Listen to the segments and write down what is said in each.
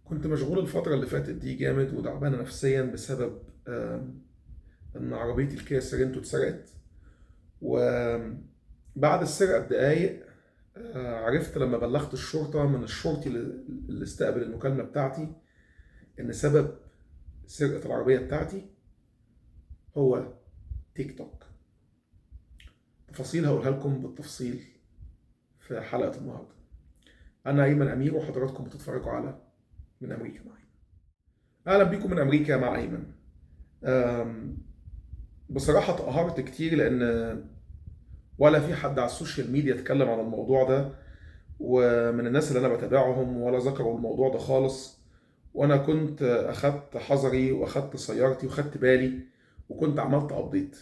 كنت مشغول الفترة اللي فاتت دي جامد وتعبان نفسيا بسبب إن عربيتي الكيا سيرنتو اتسرقت. وبعد السرقة بدقايق عرفت لما بلغت الشرطة من الشرطي اللي استقبل المكالمة بتاعتي إن سبب سرقة العربية بتاعتي هو تيك توك. تفاصيل هقولها لكم بالتفصيل في حلقة النهاردة. أنا أيمن أمير وحضراتكم بتتفرجوا على من أمريكا مع أيمن. أهلا بيكم من أمريكا مع أيمن. بصراحة اتقهرت كتير لأن ولا في حد على السوشيال ميديا اتكلم عن الموضوع ده، ومن الناس اللي أنا بتابعهم ولا ذكروا الموضوع ده خالص. وأنا كنت أخدت حذري وأخدت سيارتي وأخدت بالي وكنت عملت أبديت.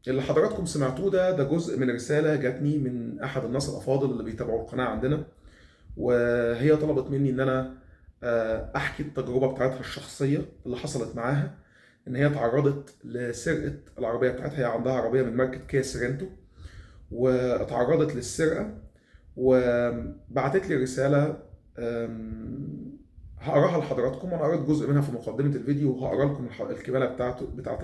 اللي حضراتكم سمعتوه ده جزء من رسالة جاتني من أحد الناس الأفاضل اللي بيتابعوا القناة عندنا، وهي طلبت مني إن أنا أحكي التجربة بتاعتها الشخصية اللي حصلت معاها. ان هي تعرضت لسرقه العربيه بتاعتها. هي عندها عربيه من ماركه كيا سيرنتو واتعرضت للسرقه، وبعتت لي رساله هقراها لحضراتكم. انا قريت جزء منها في مقدمه الفيديو وهقرا لكم الكماله بتاعت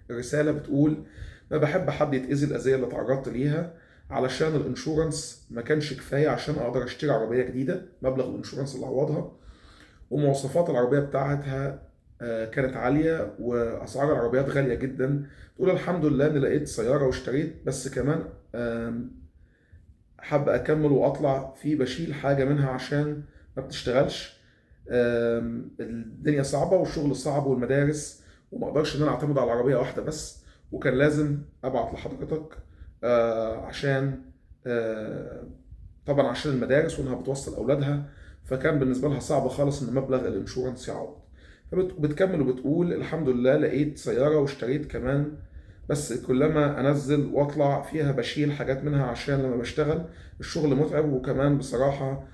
الرساله. بتقول: ما بحب حد يتاذي الاذيه اللي تعرضت ليها، علشان الانشورنس ما كانش كفايه عشان اقدر اشتري عربيه جديده، مبلغ الانشورنس اللي عوضها، ومواصفات العربيه بتاعتها كانت عالية وأسعار العربيات غالية جدا. تقول: الحمد لله إني لقيت سيارة واشتريت، بس كمان حابة أكمل وأطلع في بشيل حاجة منها عشان ما بتشتغلش. الدنيا صعبة والشغل صعب والمدارس، وما أقدرش إن أنا أعتمد على عربية واحدة بس، وكان لازم أبعت لحضرتك عشان طبعا عشان المدارس وإنها بتوصل أولادها، فكان بالنسبة لها صعب خالص إن مبلغ الإنشورنس يعوض. فبتكمل وبتقول: الحمد لله لقيت سيارة واشتريت كمان، بس كلما انزل واطلع فيها بشيل حاجات منها عشان لما بشتغل الشغل متعب، وكمان بصراحة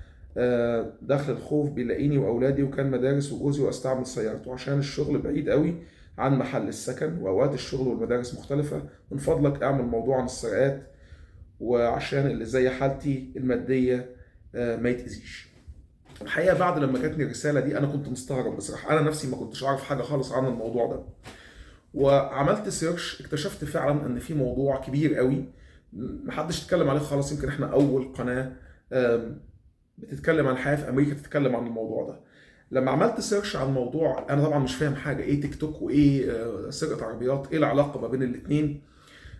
دخل الخوف بيلاقيني واولادي وكان مدارس وجوزي واستعمل سيارته عشان الشغل بعيد قوي عن محل السكن واوقات الشغل والمدارس مختلفة. من فضلك اعمل موضوع عن السرقات، وعشان اللي زي حالتي المادية ما يتأذيش. الحقيقه بعد لما جاتني الرساله دي انا كنت مستغرب بصراحه. انا نفسي ما كنتش اعرف حاجه خالص عن الموضوع ده، وعملت سيرش اكتشفت فعلا ان في موضوع كبير قوي محدش اتكلم عليه خالص. يمكن احنا اول قناه بتتكلم عن الحياه في امريكا تتكلم عن الموضوع ده. لما عملت سيرش عن الموضوع، انا طبعا مش فاهم حاجه، ايه تيك توك وايه سرقه عربيات، ايه العلاقه ما بين الاثنين.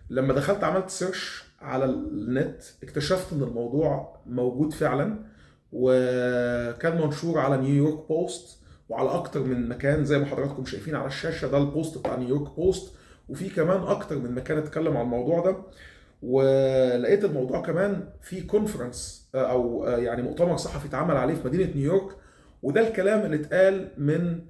لما دخلت عملت سيرش على النت اكتشفت ان الموضوع موجود فعلا، وكان منشور على نيويورك بوست وعلى اكتر من مكان زي ما حضراتكم شايفين على الشاشه. ده البوست بتاع نيويورك بوست، وفي كمان اكتر من مكان اتكلم عن الموضوع ده. ولقيت الموضوع كمان في كونفرنس او يعني مؤتمر صحفي اتعمل عليه في مدينه نيويورك، وده الكلام اللي اتقال من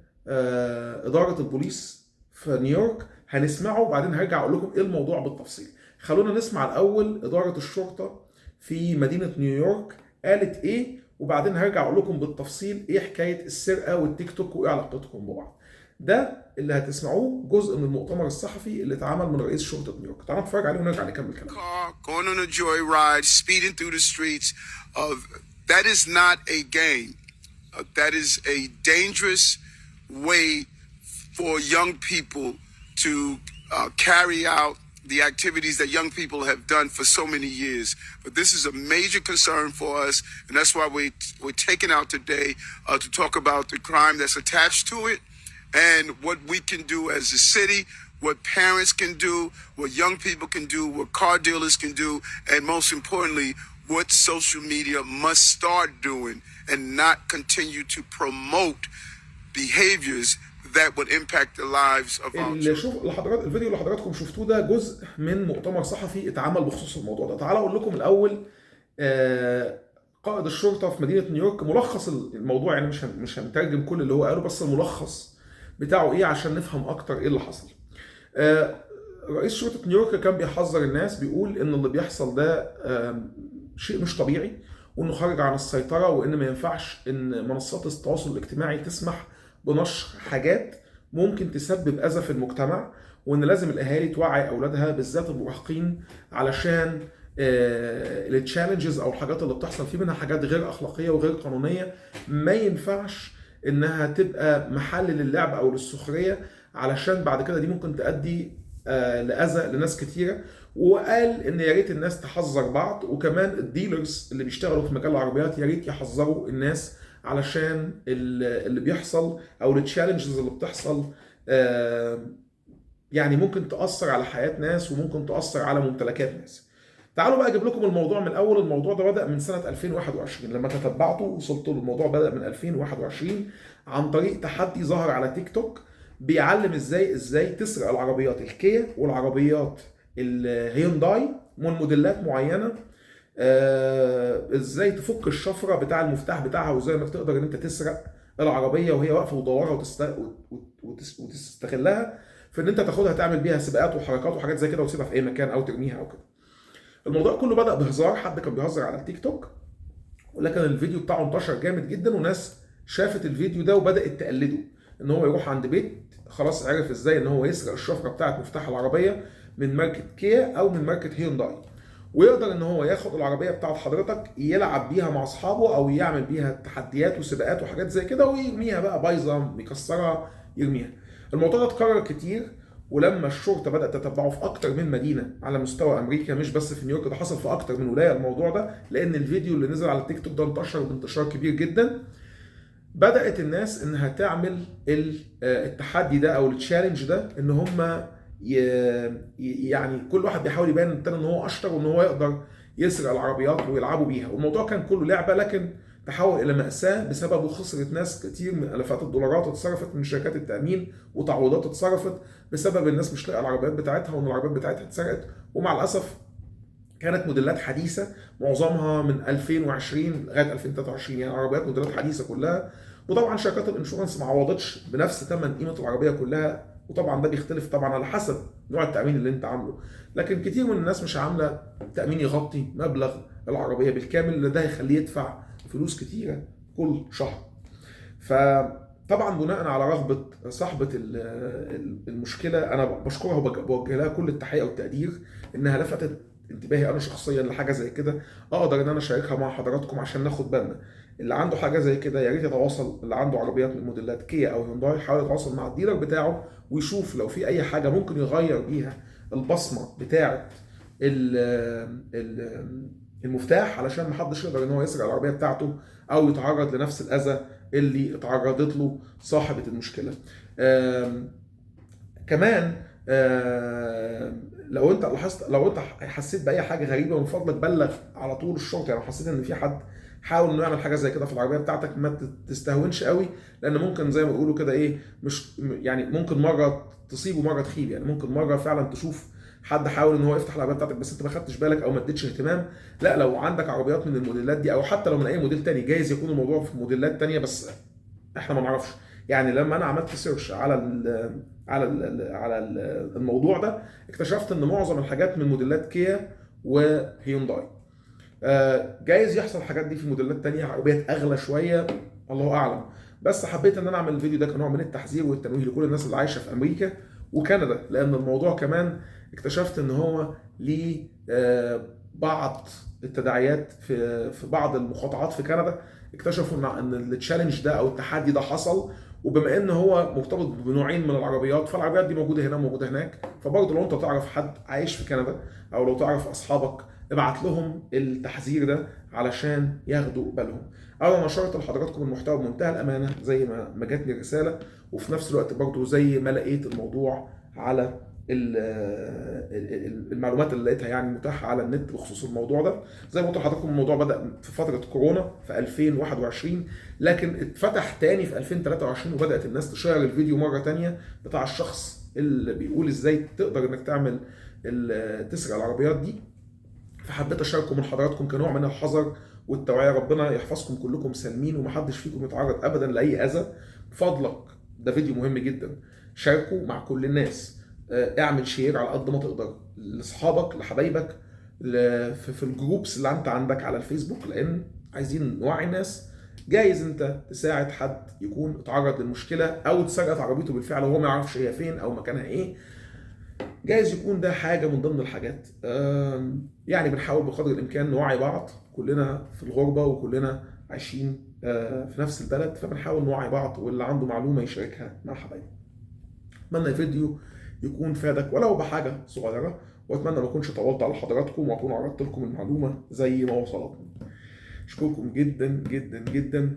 اداره البوليس في نيويورك. هنسمعه وبعدين هرجع اقول لكم ايه الموضوع بالتفصيل. خلونا نسمع الاول اداره الشرطه في مدينه نيويورك قالت ايه، وبعدين هرجع اقول لكم بالتفصيل ايه حكايه السرقه والتيك توك وايه علاقتهم ببعض. ده اللي هتسمعوه جزء من المؤتمر الصحفي اللي اتعمل من رئيس شرطه نيويورك. تعالوا نتفرج عليه ونرجع نكمل كلام. Going on a joyride, speeding through the streets of that is not a game. That is a dangerous way for young people to carry out the activities that young people have done for so many years. But this is a major concern for us, and that's why we're taking out today to talk about the crime that's attached to it and what we can do as a city, what parents can do, what young people can do, what car dealers can do, and most importantly, what social media must start doing and not continue to promote behaviors that would impact the lives of our children. الفيديو اللي حضراتكم شفتوه ده جزء من مؤتمر صحفي اتعمل بخصوص الموضوع ده. تعالوا اقول لكم الاول قائد الشرطه في مدينه نيويورك ملخص الموضوع. يعني مش هنترجم كل اللي هو قاله، بس الملخص بتاعه ايه عشان نفهم اكتر ايه اللي حصل. رئيس شرطه نيويورك كان بيحذر الناس، بيقول ان اللي بيحصل ده شيء مش طبيعي وانه خارج عن السيطره، وان ما ينفعش ان منصات التواصل الاجتماعي تسمح بنشر حاجات ممكن تسبب اذى في المجتمع، وان لازم الاهالي توعي اولادها بالذات المراهقين علشان التشالنجز او الحاجات اللي بتحصل فيه منها حاجات غير اخلاقيه وغير قانونيه، ما ينفعش انها تبقى محل للعب او للسخريه، علشان بعد كده دي ممكن تؤدي لاذى لناس كتيره. وقال ان يا ريت الناس تحذر بعض، وكمان الديلرز اللي بيشتغلوا في مجال العربيات يا ريت يحذروا الناس، علشان اللي بيحصل او التشالنجز اللي بتحصل يعني ممكن تأثر على حياة ناس وممكن تأثر على ممتلكات ناس. تعالوا بقى اجيب لكم الموضوع من الاول. الموضوع ده بدأ من سنة 2021، لما تتبعته وصلت له الموضوع بدأ من 2021 عن طريق تحدي ظهر على تيك توك بيعلم ازاي تسرق العربيات الكيا والعربيات الهيونداي من موديلات معينة، ازاي تفك الشفرة بتاع المفتاح بتاعها، وازاي انك تقدر ان انت تسرق العربية وهي واقفة وتدورها وتستغلها في ان انت تاخدها تعمل بيها سباقات وحركات وحاجات زي كده وتسيبها في اي مكان او ترميها او كده. الموضوع كله بدأ بهزار، حد كان بيهزر على التيك توك، ولكن الفيديو بتاعه انتشر جامد جدا، وناس شافت الفيديو ده وبدأت تقلده، ان هو يروح عند بيت خلاص عرف ازاي ان هو يسرق الشفرة بتاعت مفتاح العربية من ماركة كيا او من ماركة هيونداي، ويقدر ان هو ياخد العربية بتاعت حضرتك يلعب بيها مع اصحابه او يعمل بيها تحديات وسباقات وحاجات زي كده، ويرميها بقى بايظة يكسرها يرميها. الموضوع ده اتكرر كتير، ولما الشرطه بدات تتبعه في اكتر من مدينه على مستوى امريكا، مش بس في نيويورك، ده حصل في اكتر من ولايه الموضوع ده، لان الفيديو اللي نزل على التيك توك ده انتشر بانتشار كبير جدا. بدات الناس انها تعمل التحدي ده او التشالنج ده، ان هم يعني كل واحد بيحاول يبين للتاني ان هو اشطر وان هو يقدر يسرق العربيات ويلعبوا بيها، والموضوع كان كله لعبه، لكن تحول الى مأساة بسببه. خسرت ناس كتير من الافات الدولارات اتصرفت من شركات التأمين، وتعويضات اتصرفت بسبب الناس مش لاقيه العربيات بتاعتها، وان العربيات بتاعتها اتسرقت. ومع الاسف كانت موديلات حديثه، معظمها من 2020 لغايه 2023، يعني عربيات موديلات حديثه كلها. وطبعا شركات الانشورنس ما عوضتش بنفس ثمن قيمه العربيه كلها، وطبعا ده بيختلف طبعا على حسب نوع التامين اللي انت عامله، لكن كتير من الناس مش عامله تامين يغطي مبلغ العربيه بالكامل، اللي ده هيخليه يدفع فلوس كتيره كل شهر. فطبعا بناء على رغبه صاحبه المشكله، انا بشكرها وبوجه لها كل التحيه والتقدير انها لفتت انتباهي انا شخصيا لحاجه زي كده، اقدر ان انا اشاركها مع حضراتكم عشان ناخد بالنا. اللي عنده حاجه زي كده يا ريت يتواصل، اللي عنده عربيات من موديلات كيا او هيونداي يحاول يتواصل مع الديلر بتاعه ويشوف لو في اي حاجه ممكن يغير بيها البصمه بتاعه المفتاح، علشان محدش يقدر ان هو يسرق العربيه بتاعته او يتعرض لنفس الاذى اللي اتعرضت له صاحبه المشكله. كمان لو انت لاحظت، لو انت حسيت باي حاجه غريبه، من فضلك بلغ على طول الشرطه. يعني حسيت ان في حد حاول انه يعمل حاجه زي كده في العربيه بتاعتك، ما تستهونش قوي، لان ممكن زي ما بيقولوا كده ايه، مش يعني ممكن مره تصيب ومره تخيب. يعني ممكن مره فعلا تشوف حد حاول ان هو يفتح العربيه بتاعتك بس انت ما خدتش بالك او ما اديتش اهتمام. لا، لو عندك عربيات من الموديلات دي، او حتى لو من اي موديل تاني، جايز يكون الموضوع في موديلات تانيه بس احنا ما نعرفش. يعني لما انا عملت سيرش على الموضوع ده، اكتشفت ان معظم الحاجات من موديلات كيا وهيونداي. جايز يحصل الحاجات دي في موديلات تانية، عربيات اغلى شويه، الله اعلم. بس حبيت ان انا اعمل الفيديو ده كنوع من التحذير والتنويه لكل الناس اللي عايشه في امريكا وكندا، لان الموضوع كمان اكتشفت ان هو ليه بعض التداعيات في بعض المقاطعات في كندا. اكتشفوا ان التشالنج ده او التحدي ده حصل، وبما ان هو مرتبط بنوعين من العربيات، فالعربيات دي موجوده هنا وموجوده هناك. فبرضه لو انت تعرف حد عايش في كندا، او لو تعرف اصحابك، ابعت لهم التحذير ده علشان ياخدوا بالهم. انا نشرت لحضراتكم المحتوى بمنتهى الامانه زي ما جاتني الرساله، وفي نفس الوقت برضه زي ما لقيت الموضوع على المعلومات اللي لقيتها يعني متاحه على النت بخصوص الموضوع ده. زي ما قلت لحضراتكم الموضوع بدا في فتره كورونا في 2021، لكن اتفتح تاني في 2023، وبدات الناس تشير الفيديو مره تانيه بتاع الشخص اللي بيقول ازاي تقدر انك تعمل تسرق العربيات دي. فحبيت اشاركه من حضراتكم كنوع من الحذر والتوعيه. ربنا يحفظكم كلكم سالمين ومحدش فيكم يتعرض ابدا لاي اذى. بفضلك، ده فيديو مهم جدا، شاركه مع كل الناس. اعمل شير على قد ما تقدر لاصحابك، لحبايبك، في الجروبس اللي انت عندك على الفيسبوك، لان عايزين نوعي الناس. جايز انت تساعد حد يكون اتعرض للمشكله او اتسرقت عربيته بالفعل وهو ما يعرفش هي فين او مكانها ايه. جايز يكون ده حاجة من ضمن الحاجات. يعني بنحاول بقدر الإمكان نوعي بعض، كلنا في الغربة وكلنا عايشين في نفس البلد، فبنحاول نوعي بعض واللي عنده معلومة يشاركها مع حبايبه. أتمنى الفيديو يكون فادك ولو بحاجة صغيرة، وأتمنى ما أكونش طولت على حضراتكم وأكون عرضت لكم المعلومة زي ما وصلتني. أشكركم جدا جدا جدا،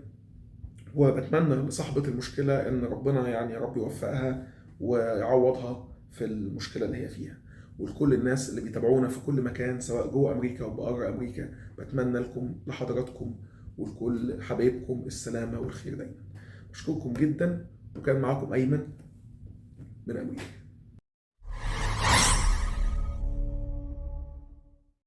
وبتمنى لصاحبة المشكلة إن ربنا يعني يا رب يوفقها ويعوضها في المشكلة اللي هي فيها. ولكل الناس اللي بيتابعونا في كل مكان سواء جوه أمريكا أو بره أمريكا، بتمنى لكم لحضراتكم ولكل حبايبكم السلامة والخير دايما. أشكركم جدا، وكان معاكم أيمن من أمريكا.